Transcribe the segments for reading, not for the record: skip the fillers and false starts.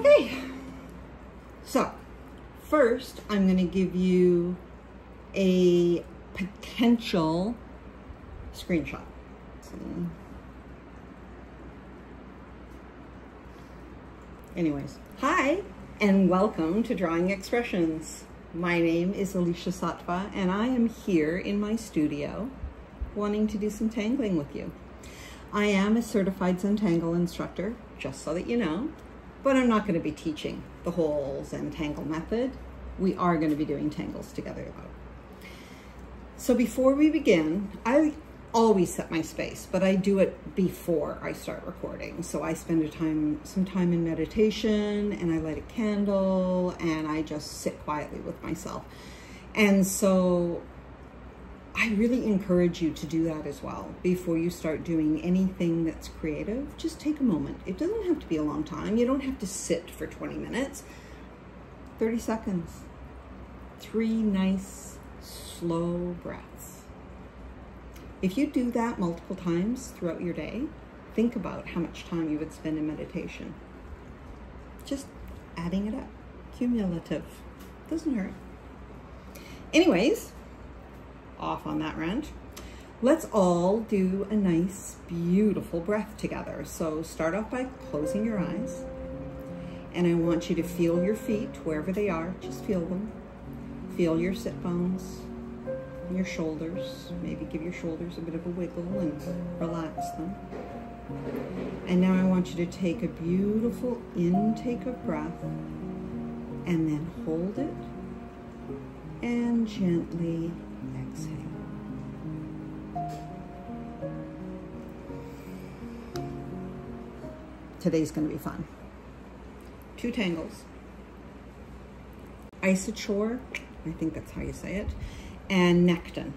Okay, so first I'm going to give you a potential screenshot. Anyways, hi and welcome to Drawing Expressions. My name is Alicia Satva and I am here in my studio wanting to do some tangling with you. I am a certified Zentangle instructor, just so that you know, but I'm not going to be teaching the whole Zentangle method. We are going to be doing tangles together though. So before we begin, I always set my space, but I do it before I start recording. So I spend some time in meditation, and I light a candle, and I just sit quietly with myself. And so I really encourage you to do that as well. Before you start doing anything that's creative, just take a moment. It doesn't have to be a long time. You don't have to sit for 20 minutes. 30 seconds. 3 nice, slow breaths. If you do that multiple times throughout your day, think about how much time you would spend in meditation. Just adding it up. Cumulative. Doesn't hurt. Anyways, off on that rant. Let's all do a nice, beautiful breath together. So start off by closing your eyes. And I want you to feel your feet wherever they are. Just feel them. Feel your sit bones. Your shoulders, maybe give your shoulders a bit of a wiggle and relax them. And now I want you to take a beautiful intake of breath and then hold it and gently exhale. Today's going to be fun. 2 tangles. Isochore, I think that's how you say it. And Nekton.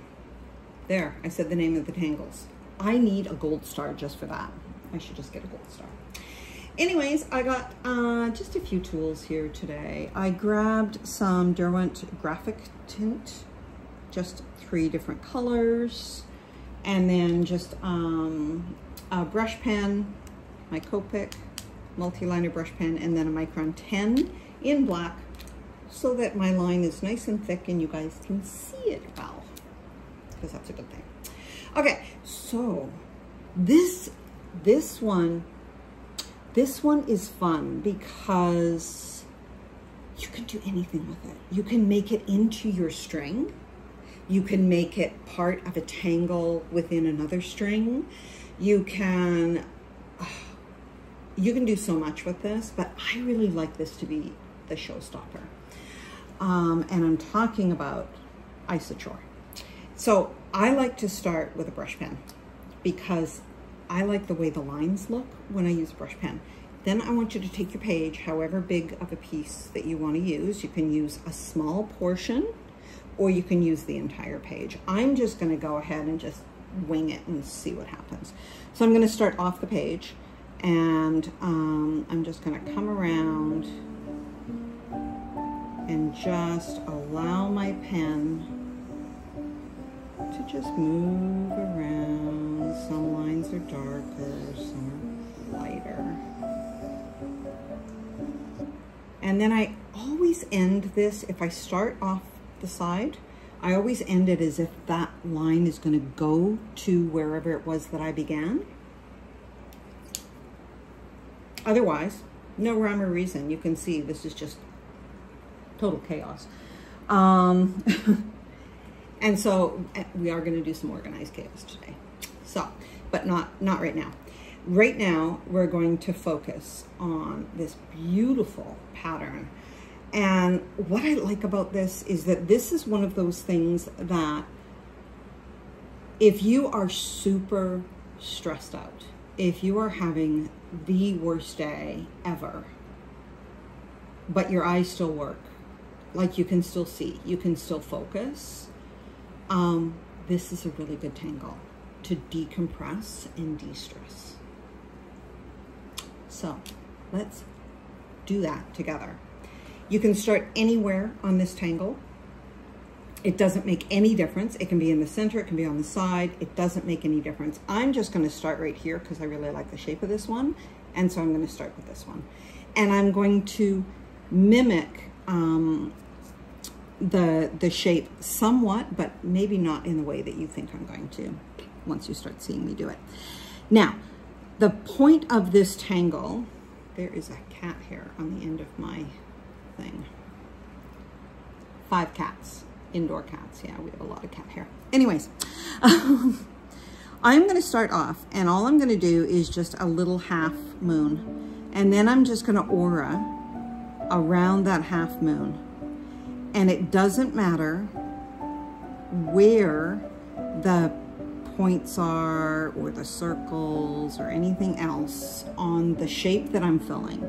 There, I said the name of the tangles. I need a gold star just for that. I should just get a gold star. Anyways, I got just a few tools here today. I grabbed some Derwent graphic tint, just 3 different colors, and then just a brush pen, my Copic multi-liner brush pen, and then a Micron 10 in black, so that my line is nice and thick and you guys can see it well, because that's a good thing. Okay, so this one is fun because you can do anything with it. You can make it into your string. You can make it part of a tangle within another string. You can do so much with this, but I really like this to be the showstopper. And I'm talking about Isochore. So I like to start with a brush pen because I like the way the lines look when I use a brush pen. Then I want you to take your page, however big of a piece that you want to use. You can use a small portion or you can use the entire page. I'm just going to go ahead and just wing it and see what happens. So I'm going to start off the page, and I'm just going to come around and just allow my pen to just move around. Some lines are darker, some are lighter. And then I always end this, if I start off the side, I always end it as if that line is going to go to wherever it was that I began. Otherwise, no rhyme or reason. You can see this is just total chaos. And so we are going to do some organized chaos today. So, but not right now. Right now, we're going to focus on this beautiful pattern. And what I like about this is that this is one of those things that if you are super stressed out, if you are having the worst day ever, but your eyes still work, like you can still see, you can still focus, this is a really good tangle to decompress and de-stress. So let's do that together. You can start anywhere on this tangle. It doesn't make any difference. It can be in the center, it can be on the side. It doesn't make any difference. I'm just going to start right here because I really like the shape of this one. And so I'm going to start with this one. and I'm going to mimic the shape somewhat, but maybe not in the way that you think I'm going to once you start seeing me do it. Now, the point of this tangle, there is a cat hair on the end of my thing. 5 cats, indoor cats. Yeah, we have a lot of cat hair. Anyways, I'm going to start off, and all I'm going to do is just a little half moon, and then I'm just going to aura around that half moon. And it doesn't matter where the points are or the circles or anything else on the shape that I'm filling.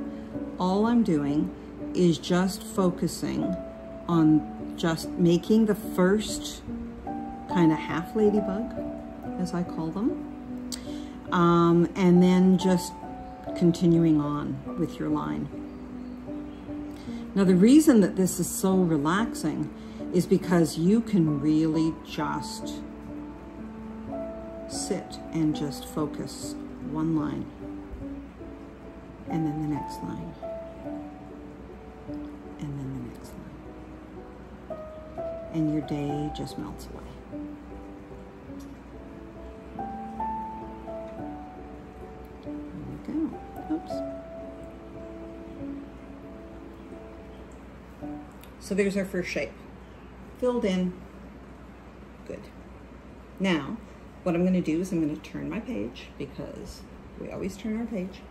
All I'm doing is just focusing on just making the first kind of half ladybug, as I call them, and then just continuing on with your line. Now, the reason that this is so relaxing is because you can really just sit and just focus one line, and then the next line, and then the next line, and your day just melts away. There we go. Oops. So there's our first shape, filled in, good. Now, what I'm going to do is I'm going to turn my page, because we always turn our page.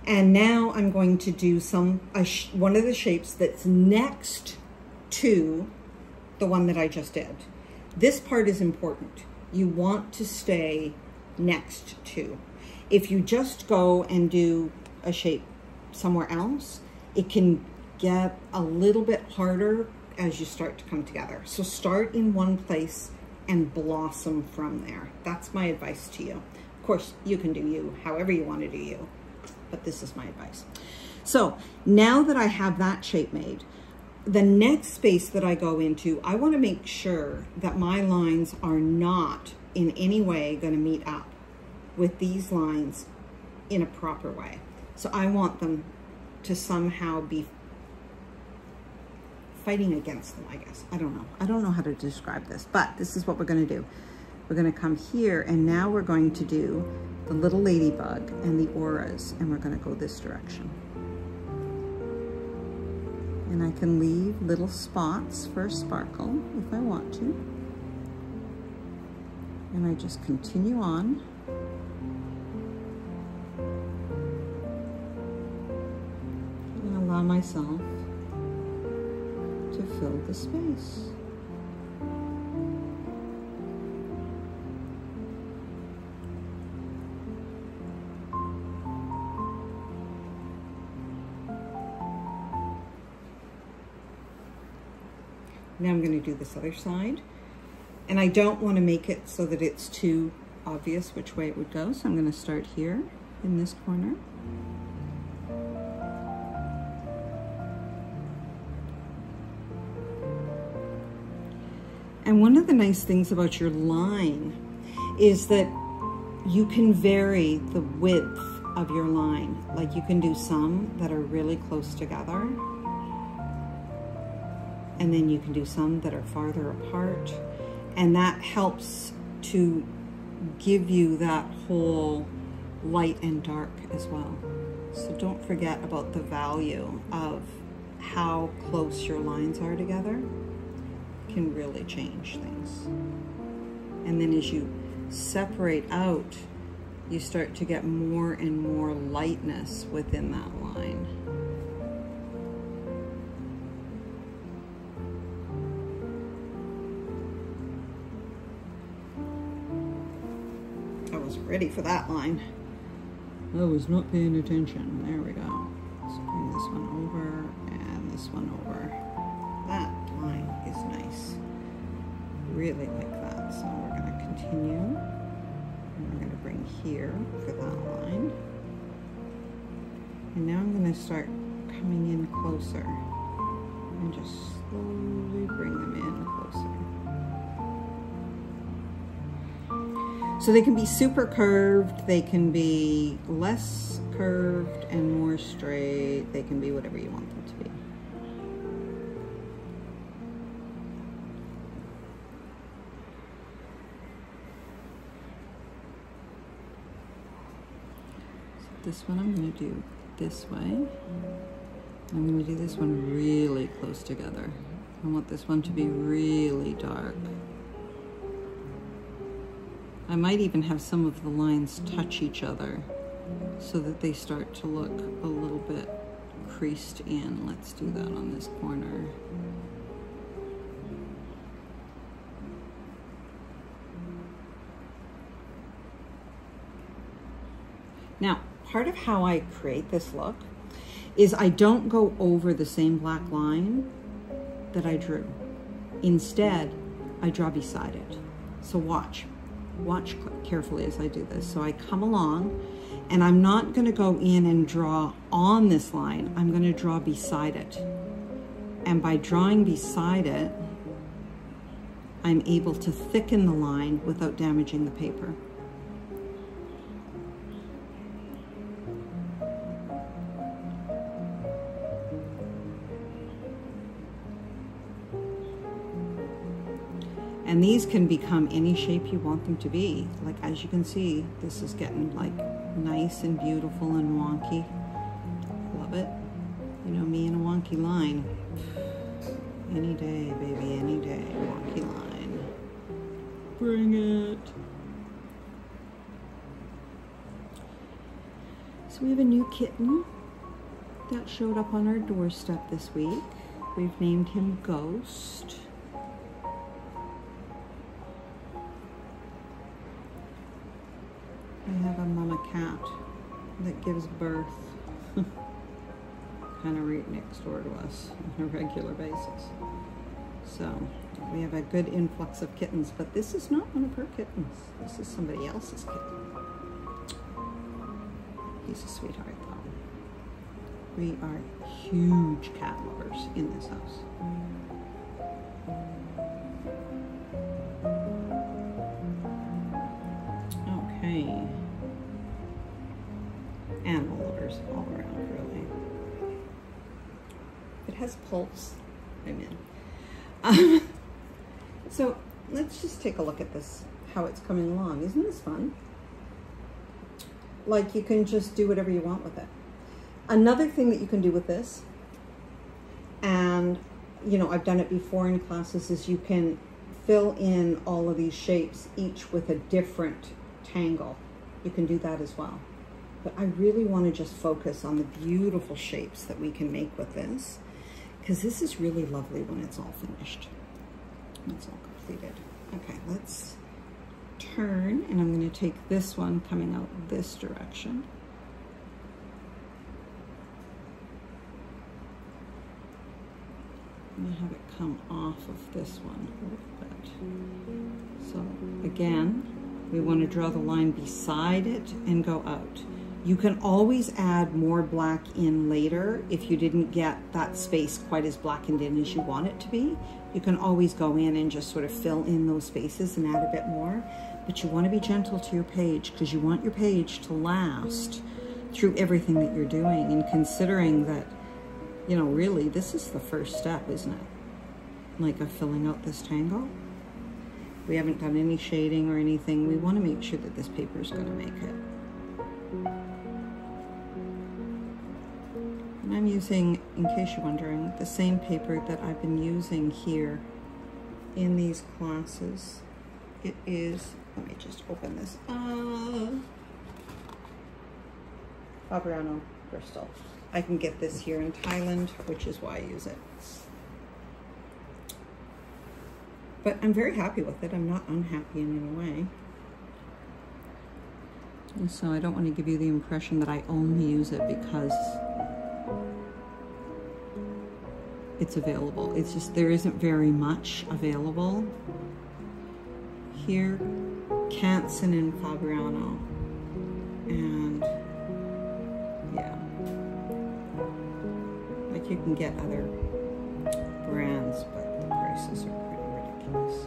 And now I'm going to do one of the shapes that's next to the one that I just did. This part is important. You want to stay next to. If you just go and do a shape somewhere else, it can get a little bit harder as you start to come together. So start in one place and blossom from there. That's my advice to you. Of course, you can do you however you want to do you, but this is my advice. So now that I have that shape made, the next space that I go into, I want to make sure that my lines are not in any way going to meet up with these lines in a proper way. So I want them to somehow be fighting against them, I guess. I don't know. I don't know how to describe this, but this is what we're going to do. We're going to come here, and now we're going to do the little ladybug and the auras, and we're going to go this direction. And I can leave little spots for a sparkle if I want to. And I just continue on. And allow myself to fill the space. Now I'm going to do this other side, and I don't want to make it so that it's too obvious which way it would go, so I'm going to start here in this corner. And one of the nice things about your line is that you can vary the width of your line. Like, you can do some that are really close together, and then you can do some that are farther apart, and that helps to give you that whole light and dark as well. So don't forget about the value of how close your lines are together. Can really change things. And then as you separate out, you start to get more and more lightness within that line. I was ready for that line. I was not paying attention. There we go. Let's bring this one over and this one over. That line is nice. Really like that. So we're going to continue. And we're going to bring here for that line. And now I'm going to start coming in closer. And just slowly bring them in closer. So they can be super curved, they can be less curved and more straight, they can be whatever you want them to be. So this one I'm going to do this way. I'm going to do this one really close together. I want this one to be really dark. I might even have some of the lines touch each other so that they start to look a little bit creased in. Let's do that on this corner. Now, part of how I create this look is I don't go over the same black line that I drew. Instead, I draw beside it. So watch carefully as I do this. So I come along and I'm not going to go in and draw on this line. I'm going to draw beside it. And by drawing beside it, I'm able to thicken the line without damaging the paper. And these can become any shape you want them to be. Like, as you can see, this is getting like nice and beautiful and wonky. Love it. You know me and a wonky line. Any day, baby, any day. Wonky line. Bring it. So we have a new kitten that showed up on our doorstep this week. We've named him Ghost. We have a mama cat that gives birth kind of right next door to us on a regular basis. So we have a good influx of kittens, but this is not one of her kittens. This is somebody else's kitten. He's a sweetheart though. We are huge cat lovers in this house. Okay. Animal lovers all around, really. It has pulse. I'm in. So let's just take a look at this, how it's coming along. Isn't this fun? Like, you can just do whatever you want with it. Another thing that you can do with this, and you know, I've done it before in classes, is you can fill in all of these shapes, each with a different tangle. You can do that as well. But I really want to just focus on the beautiful shapes that we can make with this, because this is really lovely when it's all finished. It's all completed. Okay, let's turn, and I'm going to take this one coming out this direction. I'm going to have it come off of this one a little bit. So again, we want to draw the line beside it and go out. You can always add more black in later if you didn't get that space quite as blackened in as you want it to be. You can always go in and just sort of fill in those spaces and add a bit more. But you want to be gentle to your page, because you want your page to last through everything that you're doing, and considering that, you know, really this is the first step, isn't it? Like, of filling out this tangle. We haven't done any shading or anything. We want to make sure that this paper is going to make it. And I'm using, in case you're wondering, the same paper that I've been using here in these classes. It is, let me just open this up. Fabriano Bristol. I can get this here in Thailand, which is why I use it. But I'm very happy with it. I'm not unhappy in any way. And so I don't want to give you the impression that I only use it because it's available. It's just, there isn't very much available here. Canson and Fabriano. And yeah. Like, you can get other brands, but the prices are pretty ridiculous.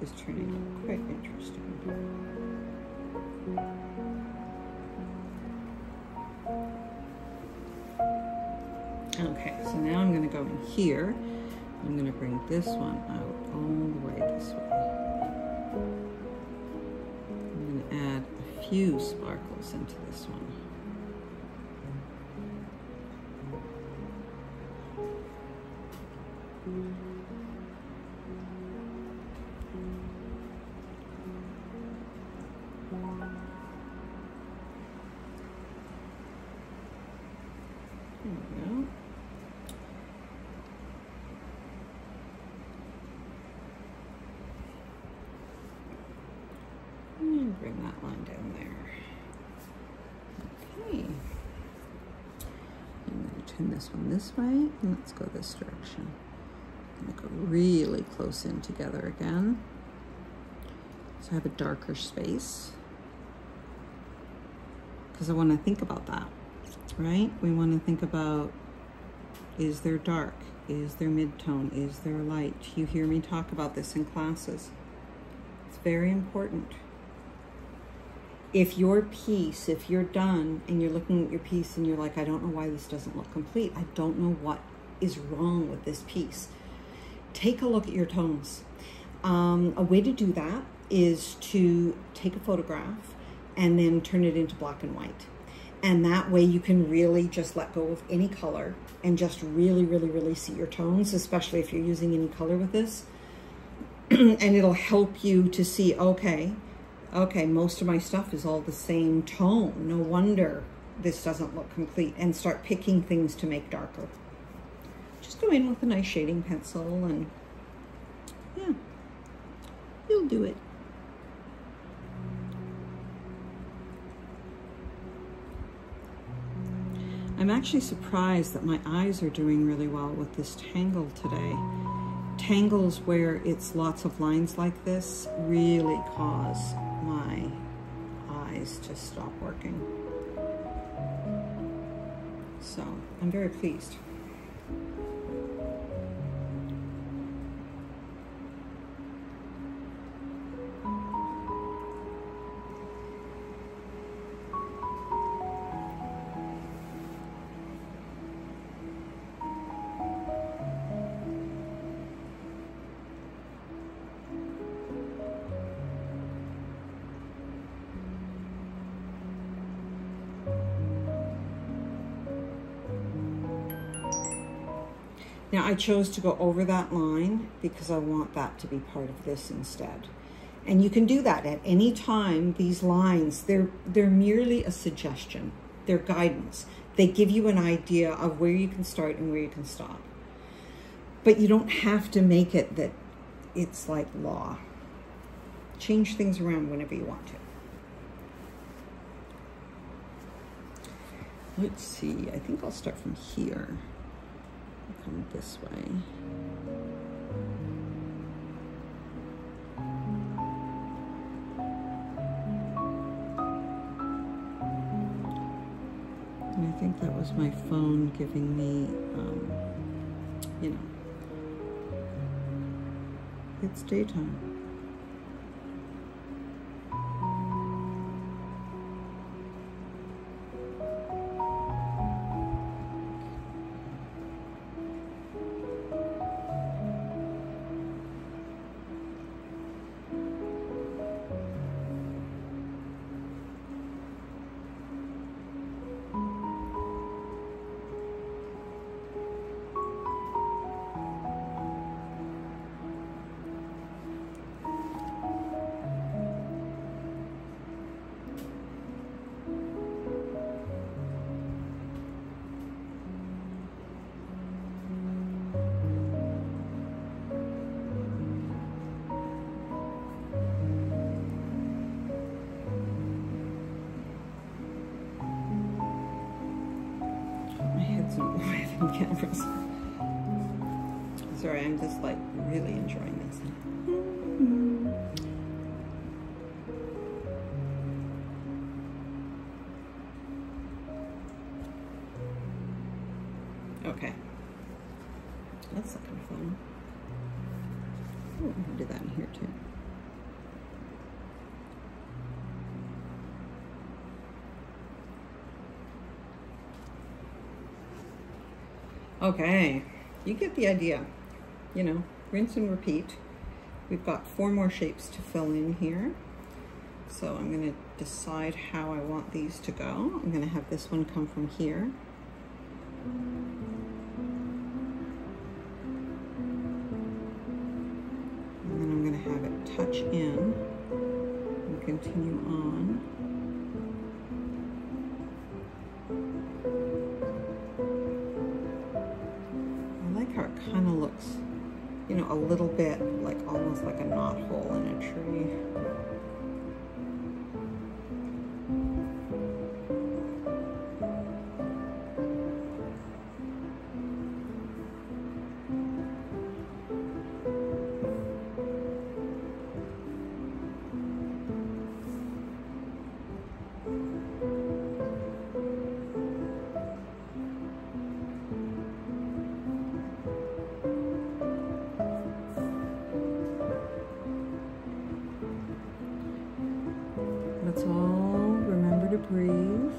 is turning out quite interesting. Okay, so now I'm going to go in here. I'm going to bring this one out all the way this way. I'm going to add a few sparkles into this one. There we go. And bring that line down there. Okay. I'm going to turn this one this way, and let's go this direction. I'm going to go really close in together again. So I have a darker space. Because I want to think about that, right? We want to think about, is there dark? Is there mid-tone? Is there light? You hear me talk about this in classes. It's very important. If your piece, if you're done and you're looking at your piece and you're like, I don't know why this doesn't look complete. I don't know what is wrong with this piece. Take a look at your tones. A way to do that is to take a photograph and then turn it into black and white. And that way you can really just let go of any color and just really, really, really see your tones, especially if you're using any color with this. And it'll help you to see, okay, most of my stuff is all the same tone. No wonder this doesn't look complete, and start picking things to make darker. Just go in with a nice shading pencil and yeah, you'll do it. I'm actually surprised that my eyes are doing really well with this tangle today. Tangles where it's lots of lines like this really cause my eyes to stop working. So I'm very pleased. Now I chose to go over that line because I want that to be part of this instead. And you can do that at any time. These lines, they're merely a suggestion. They're guidance. They give you an idea of where you can start and where you can stop. But you don't have to make it that it's like law. Change things around whenever you want to. Let's see, I think I'll start from here. Come this way. And I think that was my phone giving me, you know, it's daytime. Cameras. Sorry, I'm just like really enjoying this. Okay, that's looking fun. Oh, I'm gonna do that in here too. Okay, you get the idea. You know, rinse and repeat. We've got 4 more shapes to fill in here. So I'm going to decide how I want these to go. I'm going to have this one come from here. And then I'm going to have it touch in and continue on. I like how it kind of looks, you know, a little bit like almost like a knot hole in a tree. Let's all remember to breathe.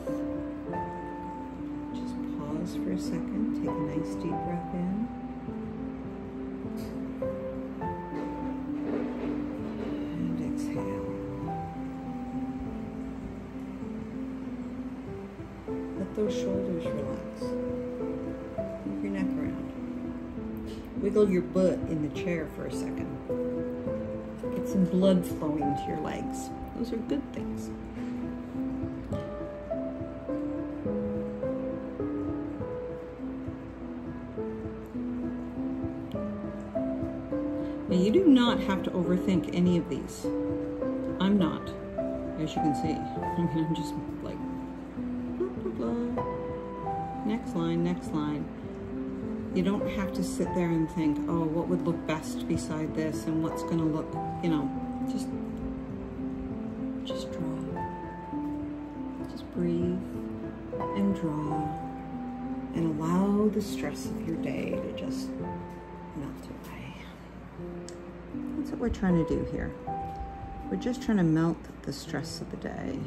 Just pause for a second. Take a nice deep breath in. And exhale. Let those shoulders relax. Move your neck around. Wiggle your butt in the chair for a second. Get some blood flowing to your legs. Those are good things. Now you do not have to overthink any of these. I'm not, as you can see. I'm just like, blah, blah, blah. Next line, next line. You don't have to sit there and think, oh, what would look best beside this and what's gonna look, you know, just draw. Just breathe and draw and allow the stress of your day to just melt away. That's what we're trying to do here. We're just trying to melt the stress of the day.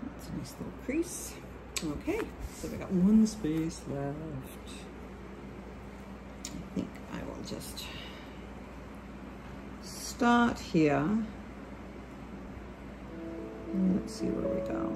That's a nice little crease. Okay, so we got 1 space left. I think I will just start here. And let's see where we go.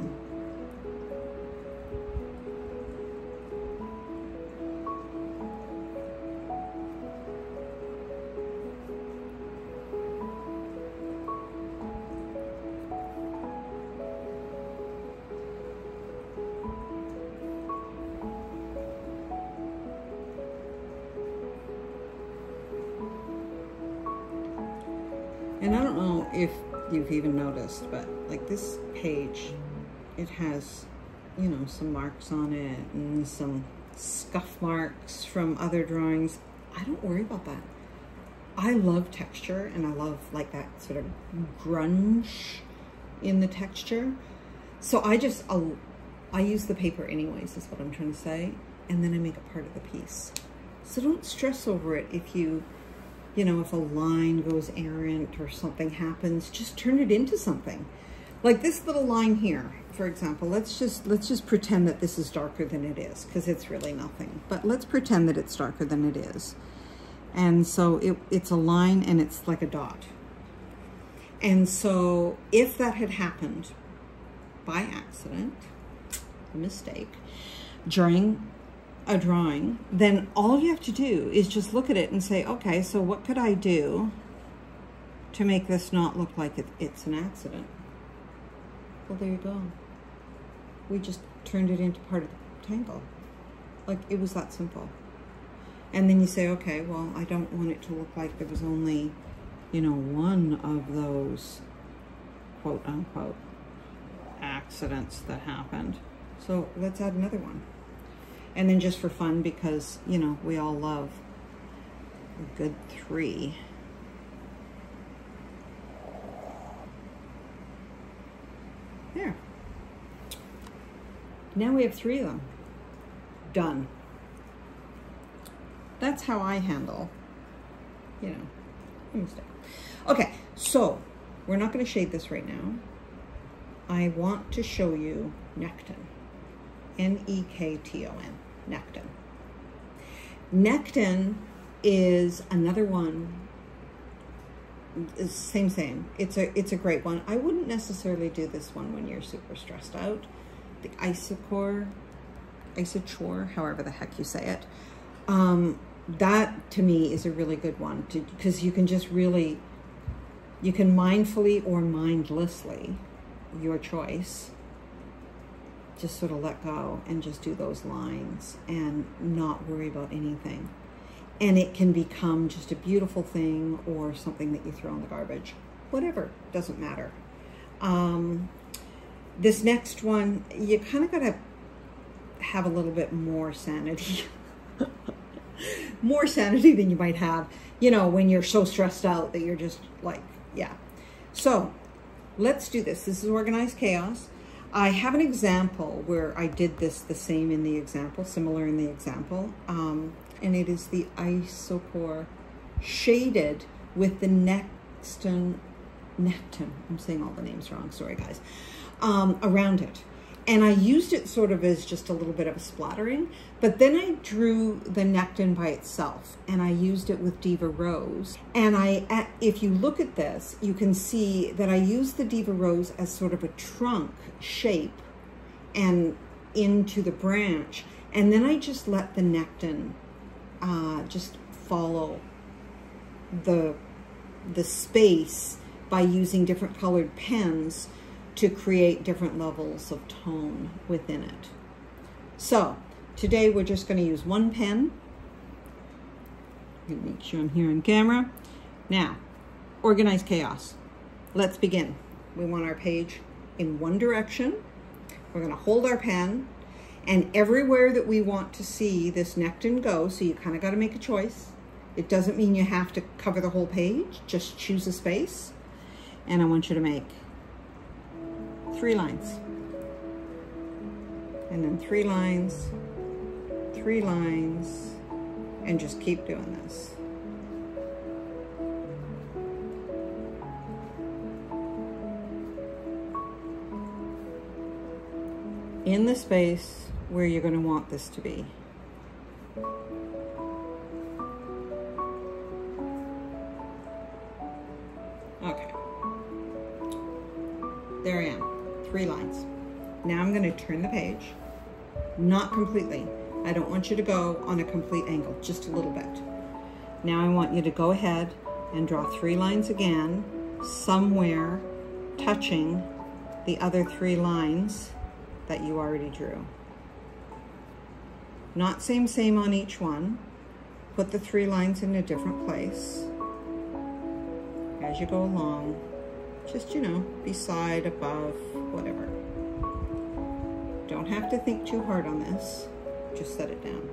And I don't know if you've even noticed, but like this page, it has, you know, some marks on it and some scuff marks from other drawings. I don't worry about that. I love texture and I love like that sort of grunge in the texture. So I use the paper anyways, is what I'm trying to say. And then I make it part of the piece. So don't stress over it if you know, if a line goes errant or something happens, just turn it into something. Like this little line here, for example, let's just pretend that this is darker than it is, because it's really nothing. But let's pretend that it's darker than it is. And so it's a line and it's like a dot. And so if that had happened by accident, a mistake, during a drawing, then all you have to do is just look at it and say, okay, so what could I do to make this not look like it's an accident? Well, there you go. We just turned it into part of the tangle. Like, it was that simple. And then you say, okay, well, I don't want it to look like there was only, you know, one of those quote unquote accidents that happened. So let's add another one. And then just for fun, because, you know, we all love a good 3. There. Now we have 3 of them. Done. That's how I handle, you know, a mistake. Okay, so we're not going to shade this right now. I want to show you Nekton. Nekton. Nekton. Nekton is another one. Same. It's a great one. I wouldn't necessarily do this one when you're super stressed out. The Isochore, however the heck you say it. That to me is a really good one because you can just really, you can mindfully or mindlessly, your choice, just sort of let go and just do those lines and not worry about anything. And it can become just a beautiful thing or something that you throw in the garbage. Whatever, doesn't matter. This next one, you kind of got to have a little bit more sanity. More sanity than you might have, you know, when you're so stressed out that you're just like, yeah. So let's do this. This is Organized Chaos. I have an example where I did this the same in the example, similar in the example. And it is the Isochore shaded with the Nekton, I'm saying all the names wrong, sorry guys, around it. And I used it sort of as just a little bit of a splattering, but then I drew the Nekton by itself and I used it with Diva Rose. And if you look at this, you can see that I used the Diva Rose as sort of a trunk shape and into the branch. And then I just let the Nekton just follow the space by using different colored pens to create different levels of tone within it. So today we're just going to use one pen. Let me make sure I'm here on camera. Now, Organized Chaos. Let's begin. We want our page in one direction. We're going to hold our pen, and everywhere that we want to see this Nekton go, so you kind of got to make a choice. It doesn't mean you have to cover the whole page, just choose a space. And I want you to make 3 lines, and then 3 lines, 3 lines, and just keep doing this. In the space where you're going to want this to be. Okay. There I am. 3 lines. Now I'm going to turn the page, not completely. I don't want you to go on a complete angle, just a little bit. Now I want you to go ahead and draw 3 lines again, somewhere touching the other 3 lines that you already drew. Not same on each one. Put the 3 lines in a different place as you go along. Just, you know, beside, above, whatever. Don't have to think too hard on this. Just set it down.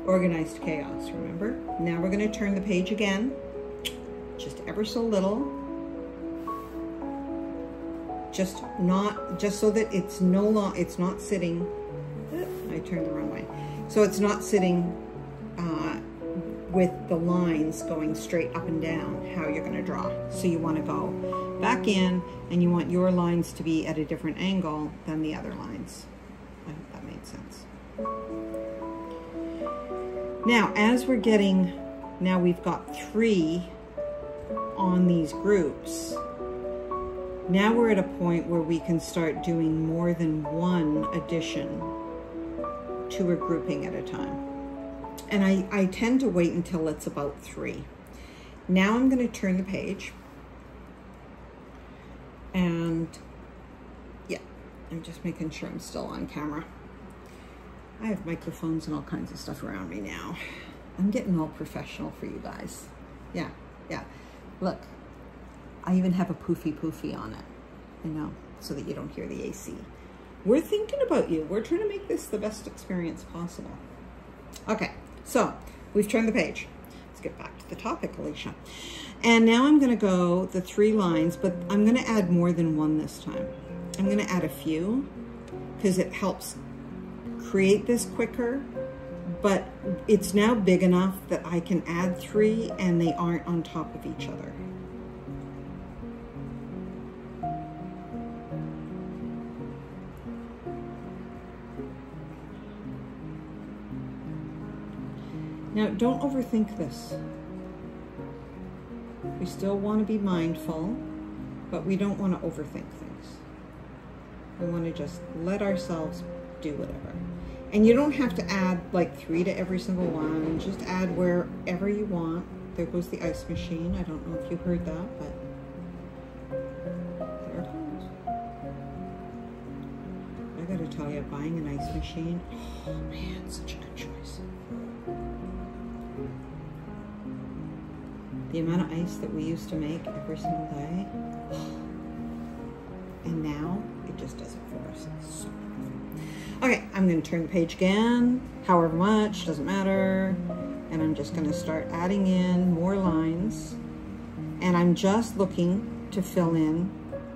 Organized Chaos, remember? Now we're going to turn the page again, just ever so little. Just so that it's it's not sitting. I turned the wrong way. So it's not sitting with the lines going straight up and down how you're going to draw. So you want to go back in and you want your lines to be at a different angle than the other lines. I hope that made sense. Now, as we're getting, now we've got 3 on these groups. Now we're at a point where we can start doing more than one addition to a grouping at a time. And I tend to wait until it's about 3. Now I'm going to turn the page. And yeah, I'm just making sure I'm still on camera. I have microphones and all kinds of stuff around me now. I'm getting all professional for you guys. Yeah, yeah. Look, I even have a poofy on it, you know, so that you don't hear the AC. We're thinking about you. We're trying to make this the best experience possible. Okay, so we've turned the page. Let's get back to the topic, Alicia. And now I'm going to go the 3 lines, but I'm going to add more than one this time. I'm going to add a few because it helps create this quicker, but it's now big enough that I can add 3 and they aren't on top of each other. Now, don't overthink this. We still want to be mindful, but we don't want to overthink things. We want to just let ourselves do whatever. And you don't have to add like 3 to every single one. Just add wherever you want. There goes the ice machine. I don't know if you heard that, but there it goes. I gotta tell you, buying an ice machine, oh man, such a good choice. The amount of ice that we used to make every single day, and now it just does it for us. It's so wonderful. Okay, I'm going to turn the page again, however much, doesn't matter, and I'm just going to start adding in more lines, and I'm just looking to fill in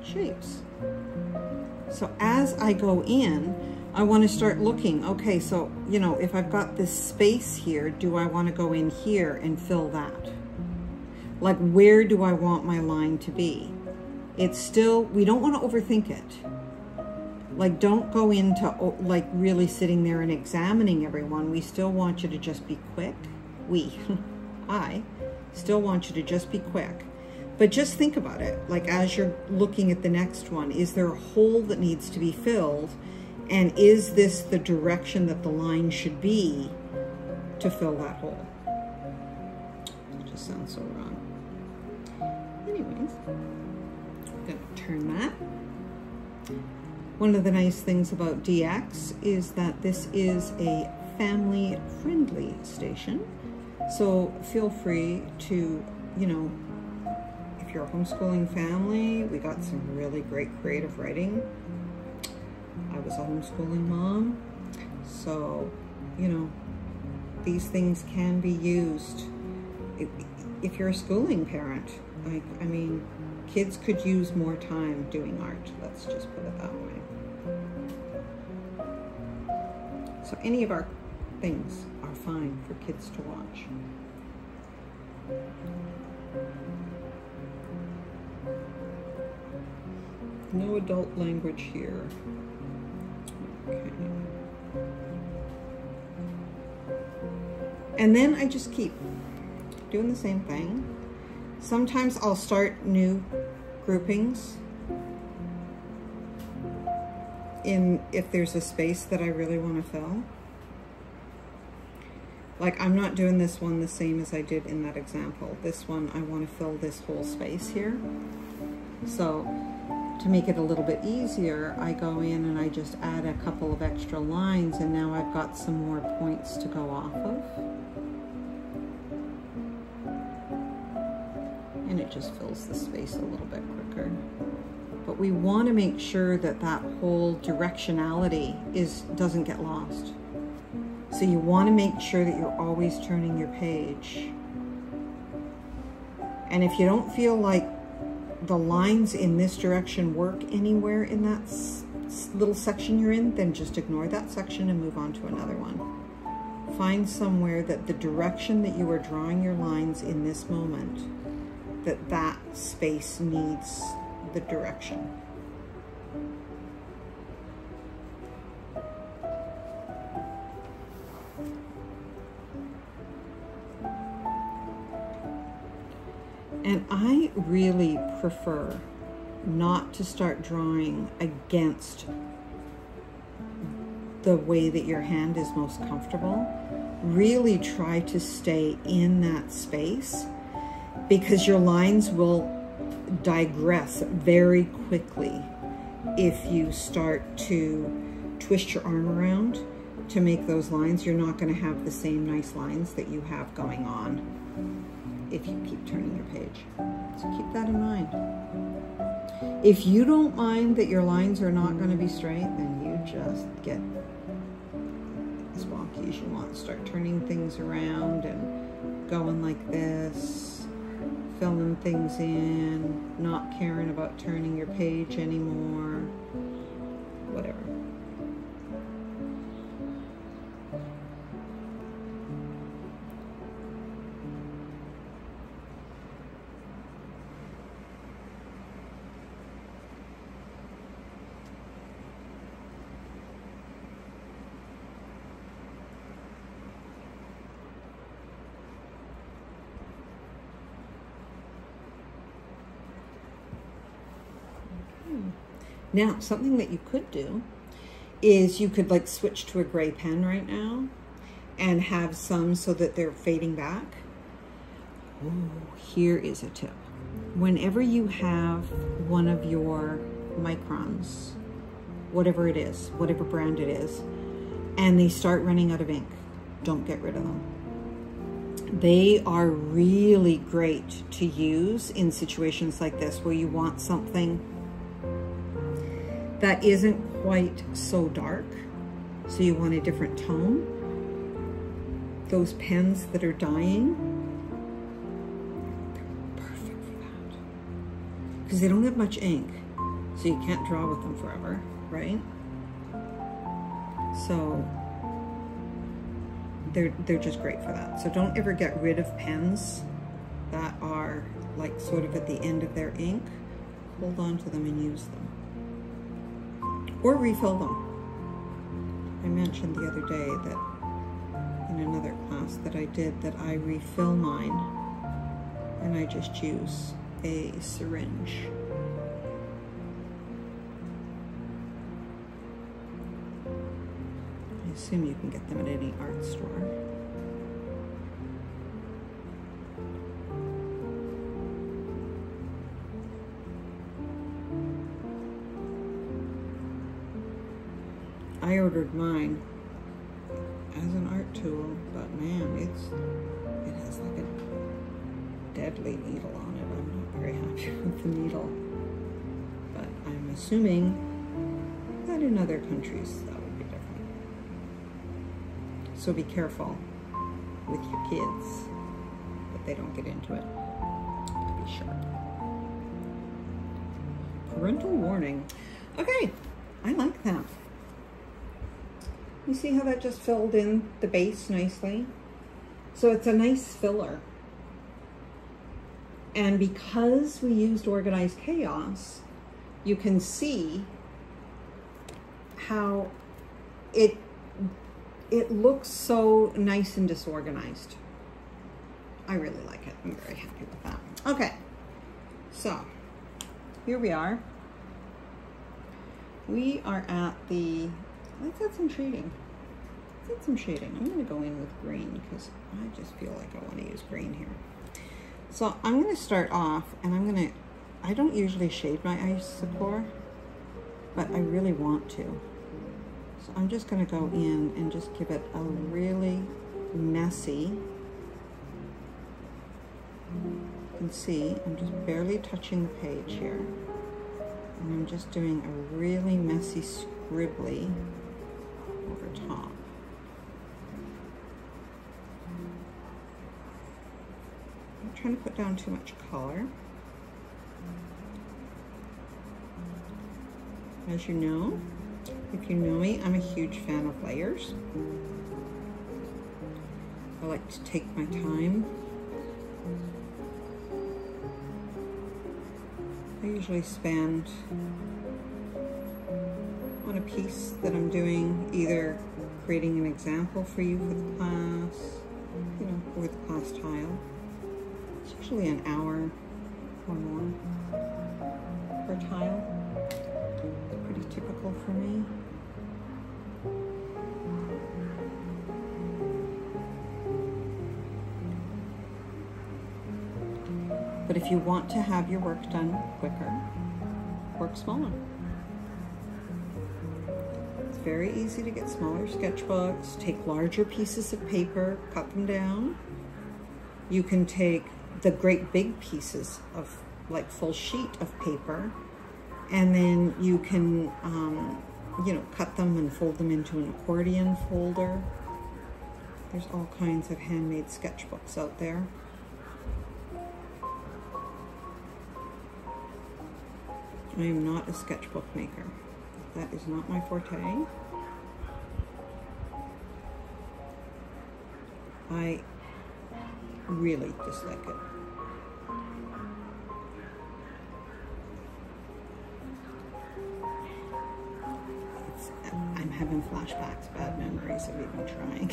shapes. So as I go in, I want to start looking, okay, so, you know, if I've got this space here, do I want to go in here and fill that? Like, where do I want my line to be? It's still, we don't want to overthink it. Like, don't go into, like, really sitting there and examining everyone. We still want you to just be quick. I still want you to just be quick. But just think about it. Like, as you're looking at the next one, is there a hole that needs to be filled? And is this the direction that the line should be to fill that hole? It just sounds so wrong. Anyways, I'm going to turn that. One of the nice things about DX is that this is a family-friendly station. So feel free to, you know, if you're a homeschooling family, we got some really great creative writing. I was a homeschooling mom, so, you know, these things can be used. If you're a schooling parent, like, I mean, kids could use more time doing art. Let's just put it that way. So any of our things are fine for kids to watch. No adult language here. Okay. And then I just keep doing the same thing. Sometimes I'll start new groupings if there's a space that I really want to fill. Like, I'm not doing this one the same as I did in that example. This one, I want to fill this whole space here. So to make it a little bit easier, I go in and I just add a couple of extra lines, and now I've got some more points to go off of. And it just fills the space a little bit quicker. But we want to make sure that that whole directionality doesn't get lost. So you want to make sure that you're always turning your page. And if you don't feel like the lines in this direction work anywhere in that little section you're in, then just ignore that section and move on to another one. Find somewhere that the direction that you are drawing your lines in this moment, that space needs the direction. And I really prefer not to start drawing against the way that your hand is most comfortable. Really try to stay in that space, because your lines will digress very quickly if you start to twist your arm around to make those lines. You're not going to have the same nice lines that you have going on if you keep turning your page. So keep that in mind. If you don't mind that your lines are not going to be straight, then you just get as wonky as you want. Start turning things around and going like this, filling things in, not caring about turning your page anymore, whatever. Now, something that you could do is you could like switch to a gray pen right now and have some so that they're fading back. Oh, here is a tip. Whenever you have one of your microns, whatever it is, whatever brand it is, and they start running out of ink, don't get rid of them. They are really great to use in situations like this where you want something that isn't quite so dark, so you want a different tone. Those pens that are dying, they're perfect for that. Because they don't have much ink, so you can't draw with them forever, right? So they're just great for that. So don't ever get rid of pens that are like sort of at the end of their ink. Hold on to them and use them. Or refill them. I mentioned the other day that in another class that I did that I refill mine and I just use a syringe. I assume you can get them at any art store. I ordered mine as an art tool, but man, it has like a deadly needle on it. I'm not very happy with the needle, but I'm assuming that in other countries that would be different. So be careful with your kids that they don't get into it. Be sharp. Parental warning. Okay, I like that. You see how that just filled in the base nicely? So it's a nice filler. And because we used Organized Chaos, you can see how it looks so nice and disorganized. I really like it. I'm very happy with that. Okay, so here we are. We are at the, let's add some shading. Let's add some shading. I'm going to go in with green because I just feel like I want to use green here. So I'm going to start off and I don't usually shade my isocore, but I really want to. So I'm just going to go in and just give it a really messy, you can see I'm just barely touching the page here. And I'm just doing a really messy scribbly over top. I'm not trying to put down too much color. As you know, if you know me, I'm a huge fan of layers. I like to take my time. I usually spend on a piece that I'm doing, either creating an example for you for the class, you know, or the class tile. It's usually an hour or more per tile. Pretty typical for me. But if you want to have your work done quicker, work smaller. It's very easy to get smaller sketchbooks. Take larger pieces of paper, cut them down. You can take the great big pieces of like full sheet of paper, and then you can, you know, cut them and fold them into an accordion folder. There's all kinds of handmade sketchbooks out there. I am not a sketchbook maker. That is not my forte. I really dislike it. I'm having flashbacks, bad memories of even trying.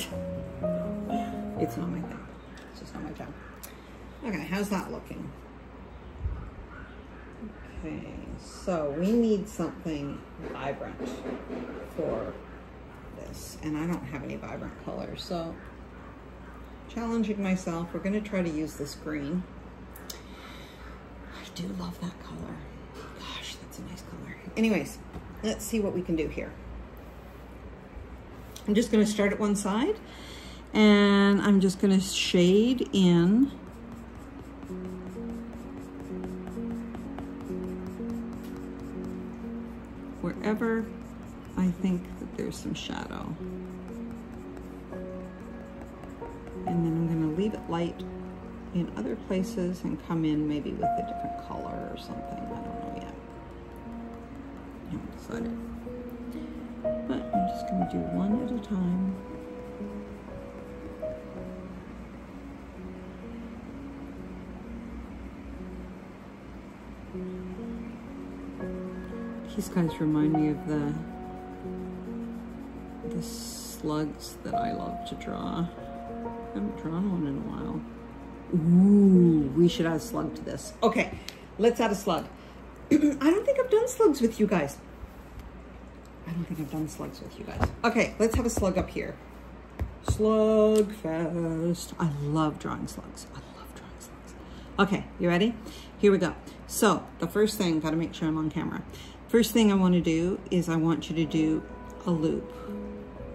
It's not my thing. It's just not my job. Okay, how's that looking? Okay, so we need something vibrant for this, and I don't have any vibrant colors, so challenging myself. We're going to try to use this green. I do love that color. Gosh, that's a nice color. Anyways, let's see what we can do here. I'm just going to start at one side, and I'm just going to shade in wherever I think that there's some shadow. And then I'm going to leave it light in other places and come in maybe with a different color or something. I don't know yet. I haven't decided. But I'm just going to do one at a time. These guys remind me of the slugs that I love to draw. I haven't drawn one in a while. Ooh, we should add a slug to this. Okay, let's add a slug. I don't think I've done slugs with you guys. Okay, let's have a slug up here. Slugfest. I love drawing slugs. Okay, you ready? Here we go. So the first thing, gotta make sure I'm on camera. First thing I want to do is I want you to do a loop.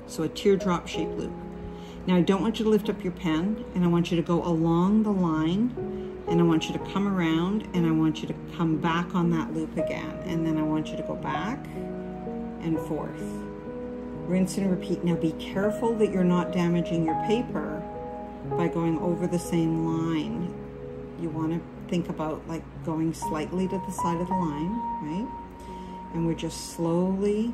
So a teardrop shaped loop. Now I don't want you to lift up your pen, and I want you to go along the line, and I want you to come around, and I want you to come back on that loop again, and then I want you to go back and forth. Rinse and repeat. Now be careful that you're not damaging your paper by going over the same line. You want to think about like going slightly to the side of the line, right? And we're just slowly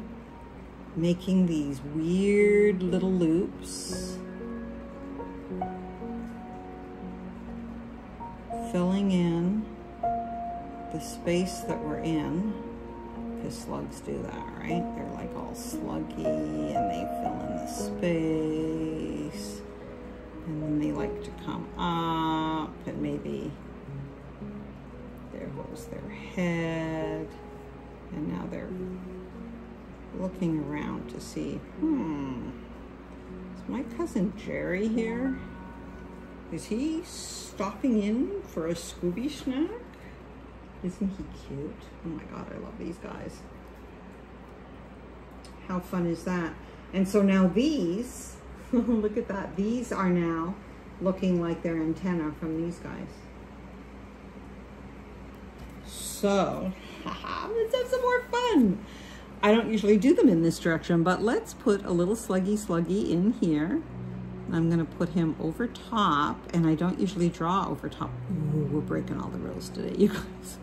making these weird little loops, filling in the space that we're in, because slugs do that, right? They're like all sluggy and they fill in the space, and then they like to come up, and maybe there goes their head, and now they're looking around to see, is my cousin Jerry here? Is he stopping in for a Scooby snack? Isn't he cute? Oh my God, I love these guys. How fun is that? And so now these, look at that. These are now looking like their antenna from these guys. So, let's have some more fun. I don't usually do them in this direction, but let's put a little sluggy in here. I'm gonna put him over top, and I don't usually draw over top. Ooh, we're breaking all the rules today, you guys.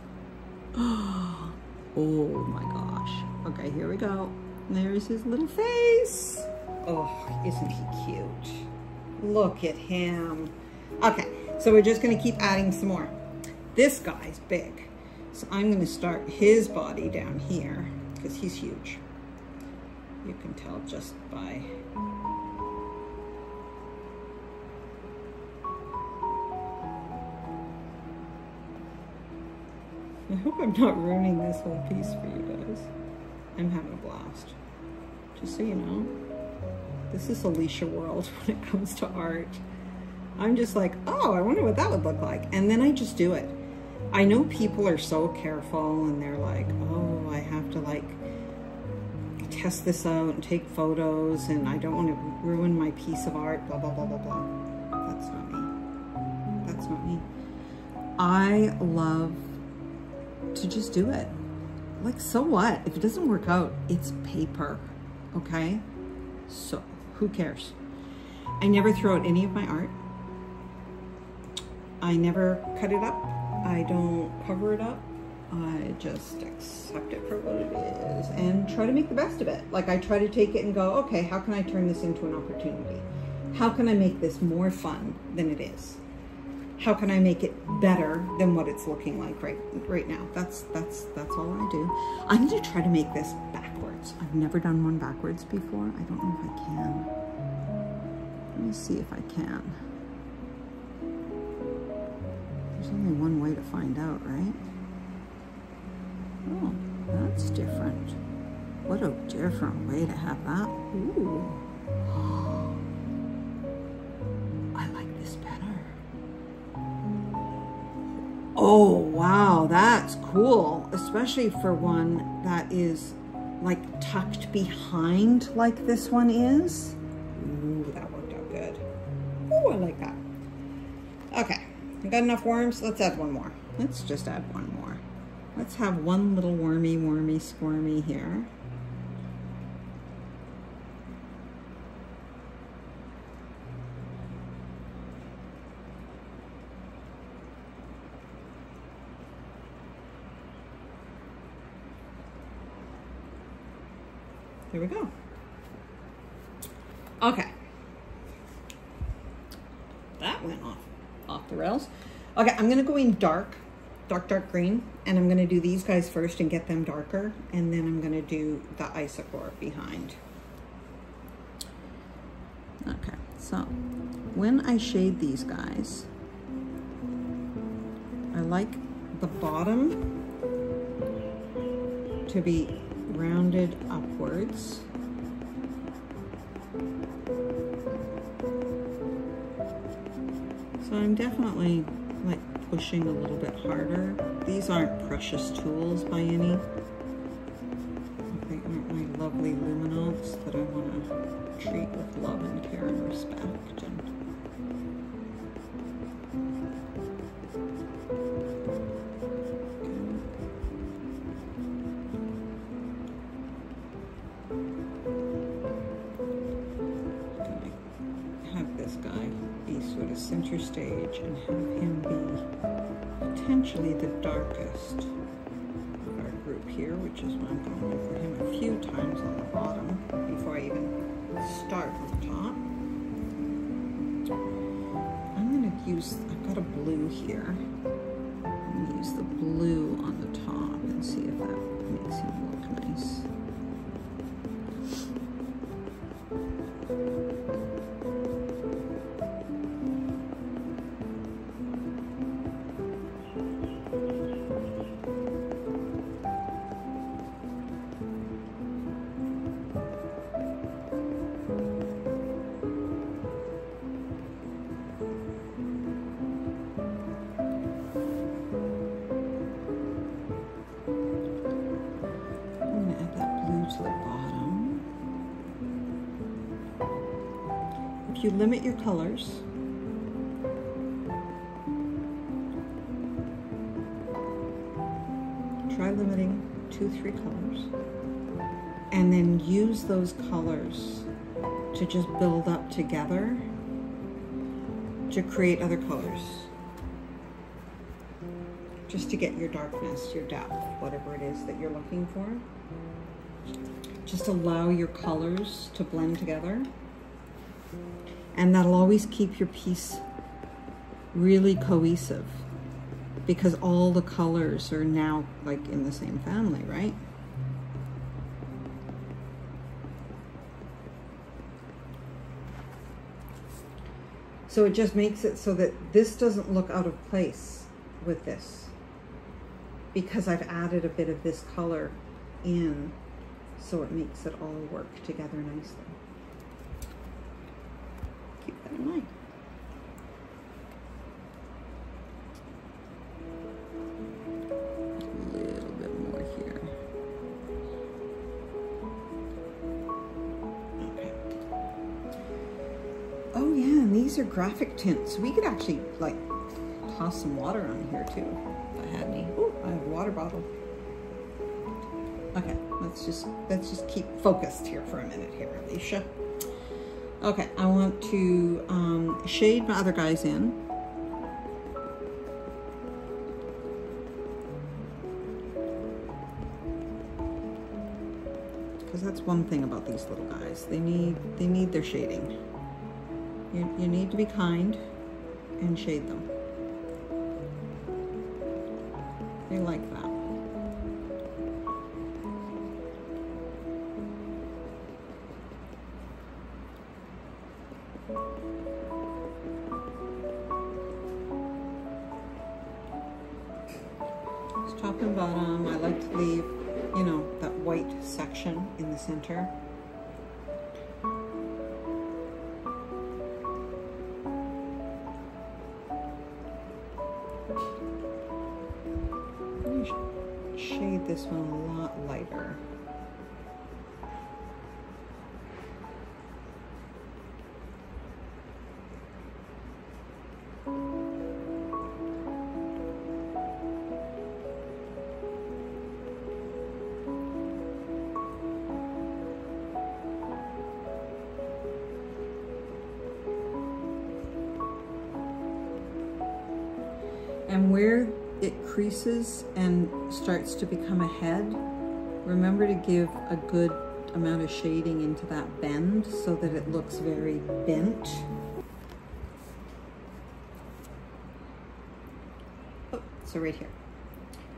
Oh my gosh. Okay, here we go. There's his little face. Oh, isn't he cute? Look at him. Okay, so we're just gonna keep adding some more. This guy's big. So I'm gonna start his body down here because he's huge. You can tell just by I hope I'm not ruining this whole piece for you guys. I'm having a blast. Just so you know, this is Alicia world when it comes to art. I'm just like, oh, I wonder what that would look like. And then I just do it. I know people are so careful and they're like, oh, I have to like test this out and take photos and I don't want to ruin my piece of art, blah, blah, blah, blah, blah. That's not me. That's not me. I love to just do it. Like, so what? If it doesn't work out, it's paper, okay? So, who cares? I never throw out any of my art. I never cut it up. I don't cover it up. I just accept it for what it is and try to make the best of it. Like, I try to take it and go, okay, how can I turn this into an opportunity? How can I make this more fun than it is? How can I make it better than what it's looking like right now? That's all I do. I'm going to try to make this backwards. I've never done one backwards before. I don't know if I can. Let me see if I can. There's only one way to find out, right? Oh, that's different. What a different way to have that. Ooh. I like this better. Oh, wow, that's cool. Especially for one that is like tucked behind like this one is. Ooh, that worked out good. Ooh, I like that. Okay, I got enough worms. Let's add one more. Let's just add one more. Let's have one little wormy, squirmy here. There we go. Okay. That went off the rails. Okay, I'm gonna go in dark green, and I'm gonna do these guys first and get them darker, and then I'm gonna do the isochore behind. Okay, so when I shade these guys, I like the bottom to be rounded upwards. So I'm definitely like pushing a little bit harder. These aren't precious tools by any. They aren't my lovely luminants that I want to treat with love and care and respect. Center stage and have him be potentially the darkest of our group here, which is why I'm going over him a few times on the bottom before I even start on the top. I'm going to use, I've got a blue here. I'm going to use the blue on the top and see if that makes him look nice. To the bottom. If you limit your colors, try limiting 2-3 colors, and then use those colors to just build up together to create other colors, just to get your darkness, your depth, whatever it is that you're looking for. Just allow your colors to blend together, and that'll always keep your piece really cohesive because all the colors are now like in the same family, right? So it just makes it so that this doesn't look out of place with this, because I've added a bit of this color in. So it makes it all work together nicely. Keep that in mind. Oh yeah, and these are graphic tints. We could actually like toss some water on here too, if I had any. Ooh, I have a water bottle. Okay, let's just keep focused here for a minute here, Alicia. Okay, I want to shade my other guys in. Because that's one thing about these little guys. They need their shading. You need to be kind and shade them. They like that. Top and bottom, I like to leave, you know, that white section in the center. I'm going to shade this one a lot lighter. And where it creases and starts to become a head, remember to give a good amount of shading into that bend so that it looks very bent. Oh, so right here.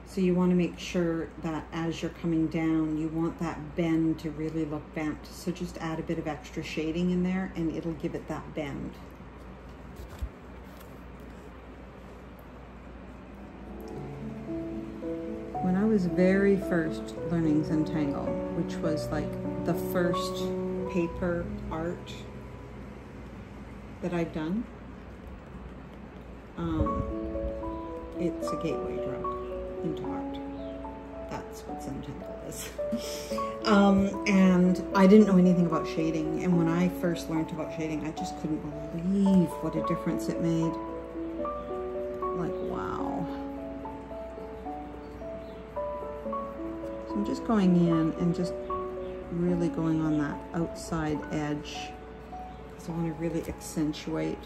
So you want to make sure that as you're coming down, you want that bend to really look bent. So just add a bit of extra shading in there and it'll give it that bend. When I was very first learning Zentangle, which was like the first paper art that I'd done, it's a gateway drug into art. That's what Zentangle is. And I didn't know anything about shading, and when I first learned about shading, I just couldn't believe what a difference it made. Like, wow. So I'm just going in and just really going on that outside edge because I want to really accentuate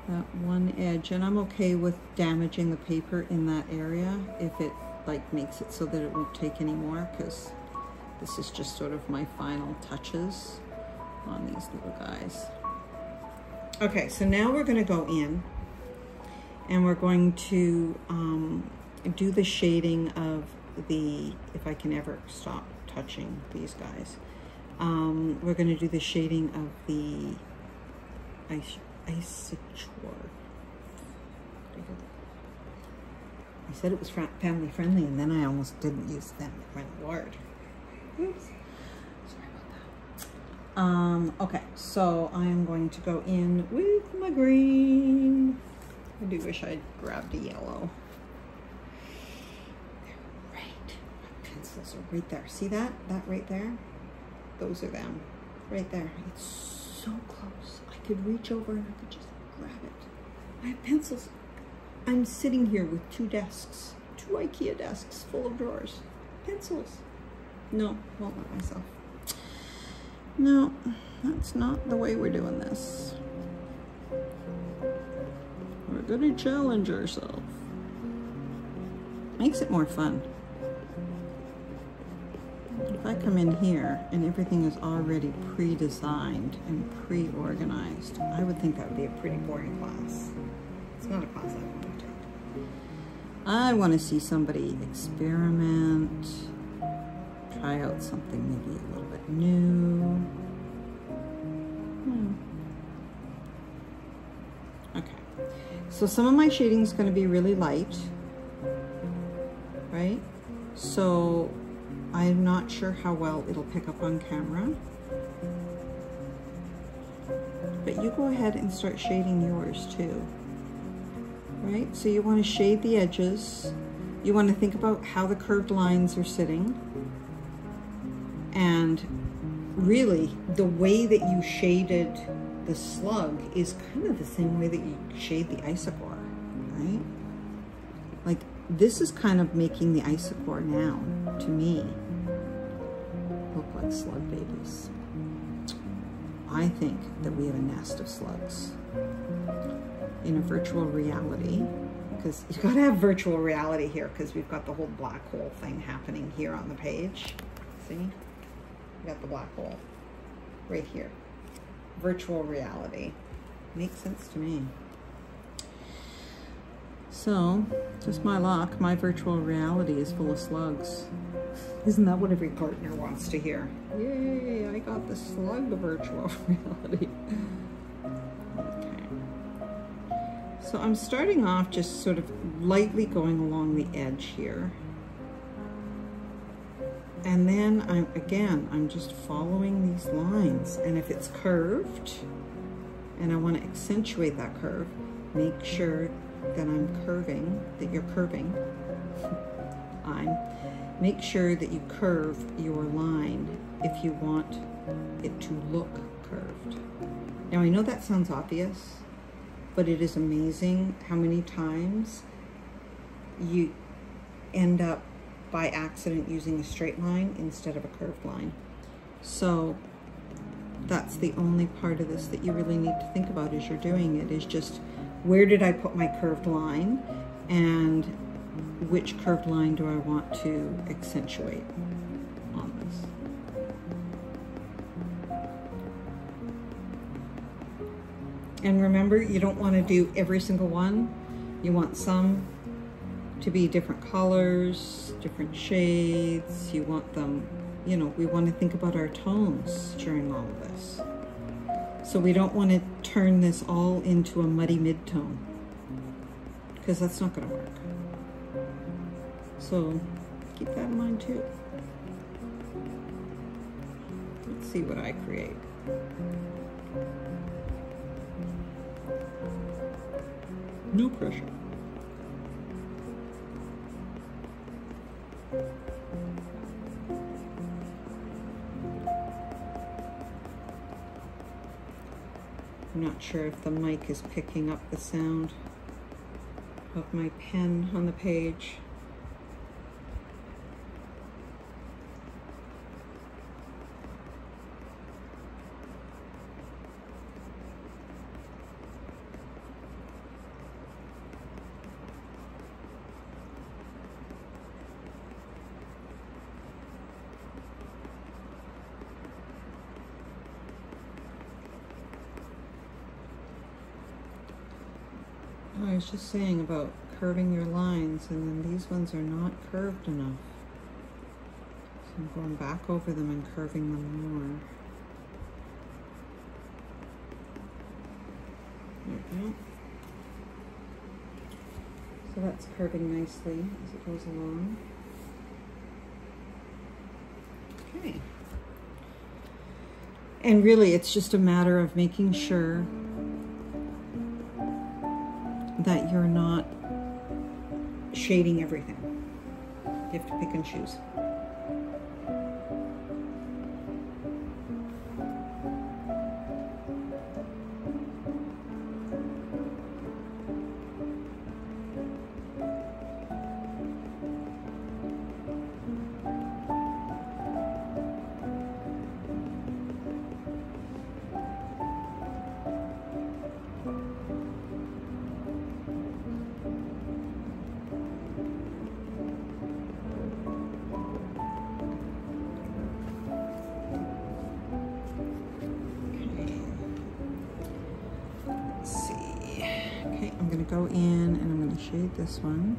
that one edge. And I'm okay with damaging the paper in that area if it like makes it so that it won't take any more, because this is just sort of my final touches on these little guys. Okay, so now we're going to go in and we're going to do the shading of the, if I can ever stop touching these guys, we're going to do the shading of the Isochor. I said it was family friendly and then I almost didn't use the family friendly word. Oops. Sorry about that. Okay, so I am going to go in with my green. I do wish I'd grabbed a yellow. Pencils are right there. See that? That right there? Those are them. Right there. It's so close. I could reach over and I could just grab it. I have pencils. I'm sitting here with 2 desks. 2 IKEA desks full of drawers. Pencils. No, won't let myself. No, that's not the way we're doing this. We're gonna challenge ourselves. Makes it more fun. If I come in here and everything is already pre-designed and pre-organized, I would think that would be a pretty boring class. It's not a class I want to take. I want to see somebody experiment, try out something maybe a little bit new. Okay, so some of my shading is going to be really light, right? So I'm not sure how well it'll pick up on camera, but you go ahead and start shading yours too, right? So you want to shade the edges. You want to think about how the curved lines are sitting, and really the way that you shaded the slug is kind of the same way that you shade the isochore, right? Like this is kind of making the isochore now, to me, look like slug babies. I think that we have a nest of slugs in a virtual reality, because you've got to have virtual reality here because we've got the whole black hole thing happening here on the page. See? We got the black hole right here. Virtual reality. Makes sense to me. So, just my luck, my virtual reality is full of slugs. Isn't that what every partner wants to hear? Yay, I got the slug virtual reality. Okay. So I'm starting off just sort of lightly going along the edge here. And then I'm just following these lines. And if it's curved, and I want to accentuate that curve, make sure that I'm curving, that you're curving. Make sure that you curve your line if you want it to look curved. Now I know that sounds obvious, but it is amazing how many times you end up by accident using a straight line instead of a curved line. So that's the only part of this that you really need to think about as you're doing it, is just where did I put my curved line and which curved line do I want to accentuate on this. And remember, you don't want to do every single one. You want some to be different colors, different shades. You want them, you know, we want to think about our tones during all of this. So we don't want to turn this all into a muddy mid-tone, because that's not going to work. So keep that in mind too. Let's see what I create. No pressure. I'm not sure if the mic is picking up the sound of my pen on the page. I was just saying about curving your lines, and then these ones are not curved enough. So I'm going back over them and curving them more. There we go. So that's curving nicely as it goes along. Okay. And really, it's just a matter of making sure that you're not shading everything. You have to pick and choose. Go in and I'm going to shade this one.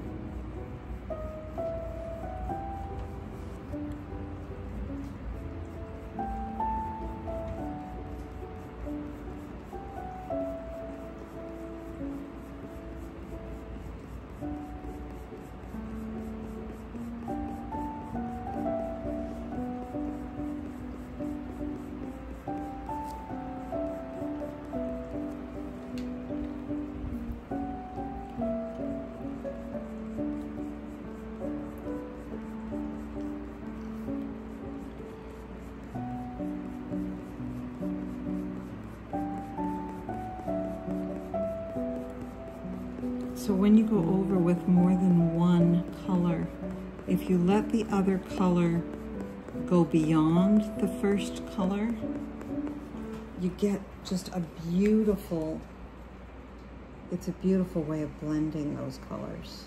So when you go over with more than one color, if you let the other color go beyond the first color, you get just a beautiful, it's a beautiful way of blending those colors.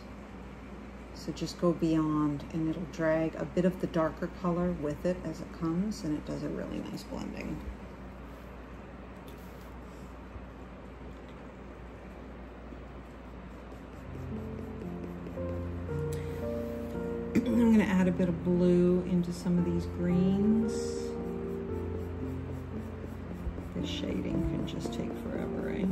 So just go beyond and it'll drag a bit of the darker color with it as it comes, and it does a really nice blending. I'm going to add a bit of blue into some of these greens. This shading can just take forever, eh?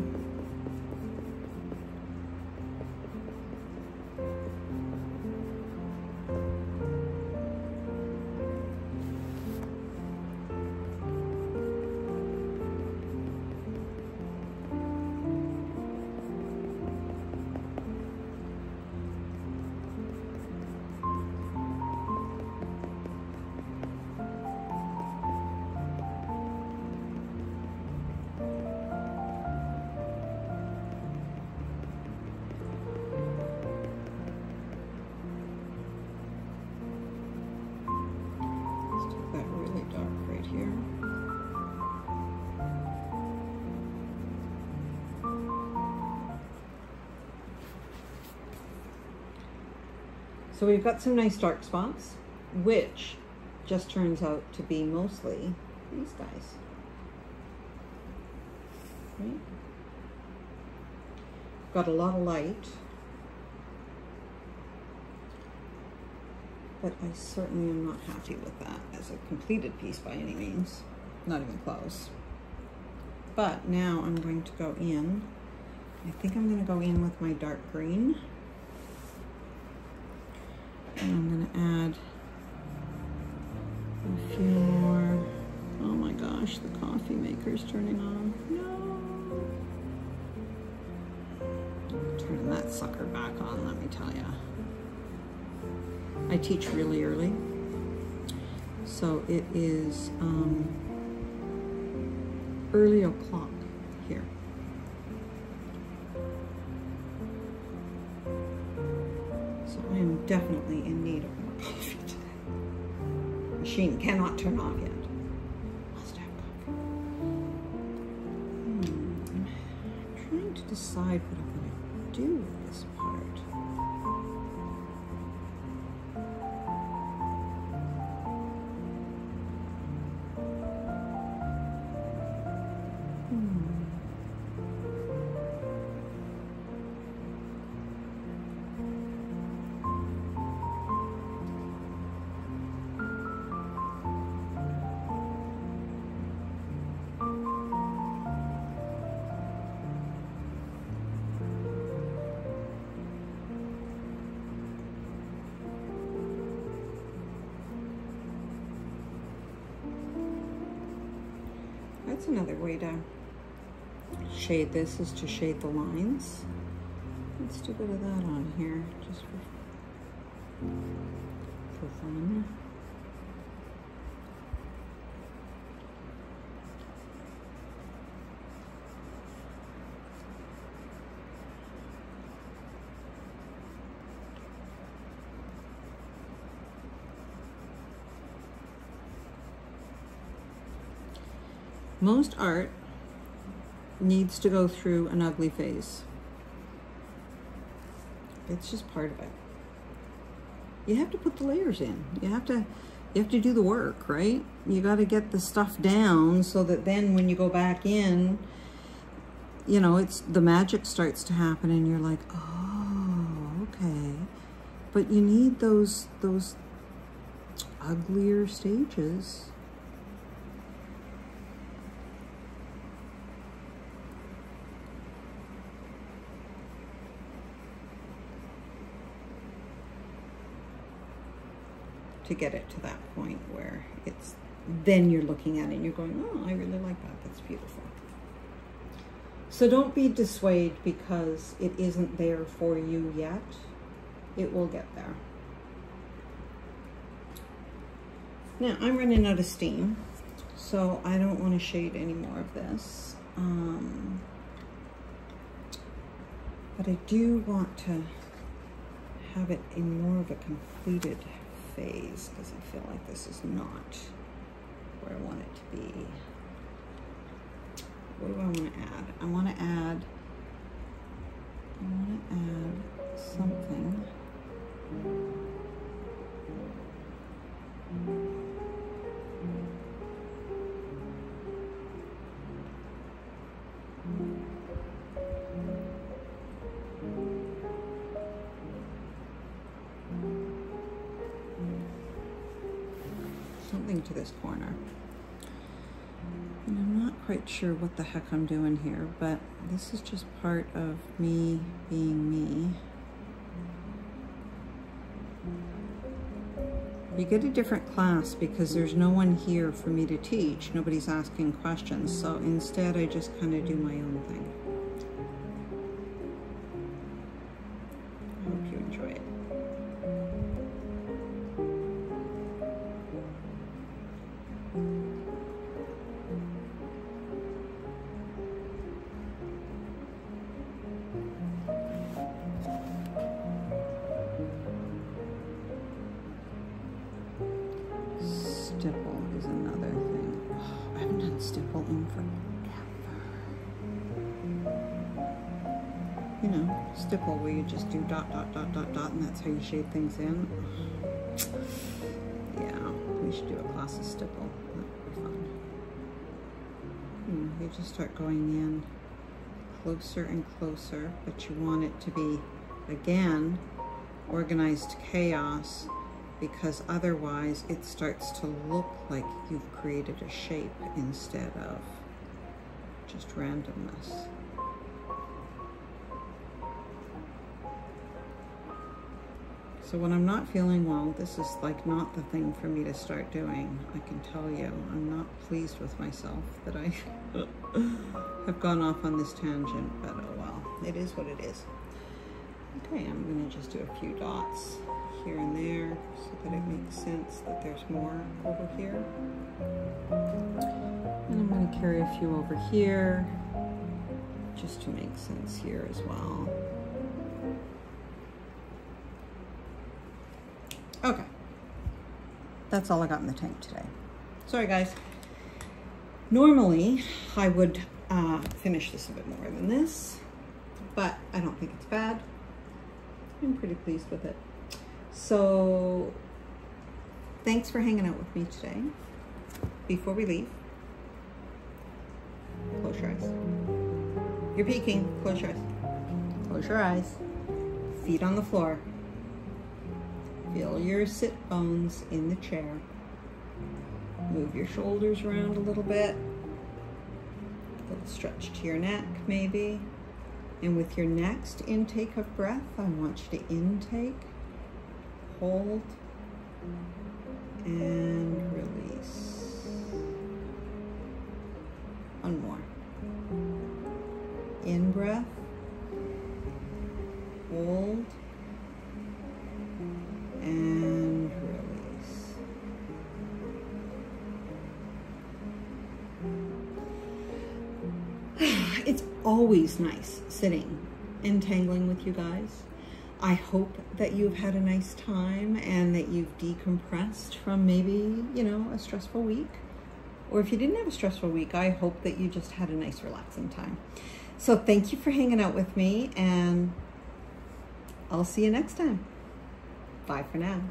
So we've got some nice dark spots, which just turns out to be mostly these guys. Right? Got a lot of light, but I certainly am not happy with that as a completed piece by any means, not even close. But now I'm going to go in, I think I'm going to go in with my dark green. And I'm going to add a few more. Oh my gosh, the coffee maker's turning on. No. Turning that sucker back on, let me tell you. I teach really early. So it is early o'clock here. I am definitely in need of more coffee today. Machine cannot turn off yet. Must have coffee. I'm trying to decide what I'm going to do with this part. That's another way to shade this, is to shade the lines. Let's do a bit of that on here, just for fun. Most art needs to go through an ugly phase. It's just part of it. You have to put the layers in. You have to do the work, right? You got to get the stuff down so that then when you go back in, you know, the magic starts to happen and you're like, oh, okay. But you need those uglier stages. To get it to that point where then you're looking at it and you're going, oh, I really like that. That's beautiful. So don't be dissuaded because it isn't there for you yet. It will get there. Now, I'm running out of steam, so I don't want to shade any more of this. But I do want to have it in more of a completed phase because I feel like this is not where I want it to be. What do I want to add? I want to add something. Something to this corner. And I'm not quite sure what the heck I'm doing here, but this is just part of me being me. You get a different class because there's no one here for me to teach. Nobody's asking questions. So instead, I just kind of do my own thing. I hope you enjoy it. Stipple is another thing. Oh, I haven't done stipple in forever. You know, stipple where you just do dot, dot, dot, dot, dot, and that's how you shade things in. Yeah, we should do a class of stipple. That would be fun. You just start going in closer and closer, but you want it to be, again, organized chaos, because otherwise it starts to look like you've created a shape instead of just randomness. So when I'm not feeling well, this is like not the thing for me to start doing. I can tell you, I'm not pleased with myself that I have gone off on this tangent, but oh well, it is what it is. Okay, I'm gonna just do a few dots here and there so that it makes sense that there's more over here. And I'm going to carry a few over here just to make sense here as well. Okay, that's all I got in the tank today. Sorry guys. Normally I would finish this a bit more than this, but I don't think it's bad. I'm pretty pleased with it. So thanks for hanging out with me today. Before we leave, close your eyes. You're peeking, close your eyes. Close your eyes. Feet on the floor. Feel your sit bones in the chair. Move your shoulders around a little bit. A little stretch to your neck maybe. And with your next intake of breath, I want you to intake, hold, and release. One more. In breath, hold, and release. It's always nice sitting and tangling with you guys. I hope that you've had a nice time and that you've decompressed from maybe, you know, a stressful week. Or if you didn't have a stressful week, I hope that you just had a nice relaxing time. So thank you for hanging out with me, and I'll see you next time. Bye for now.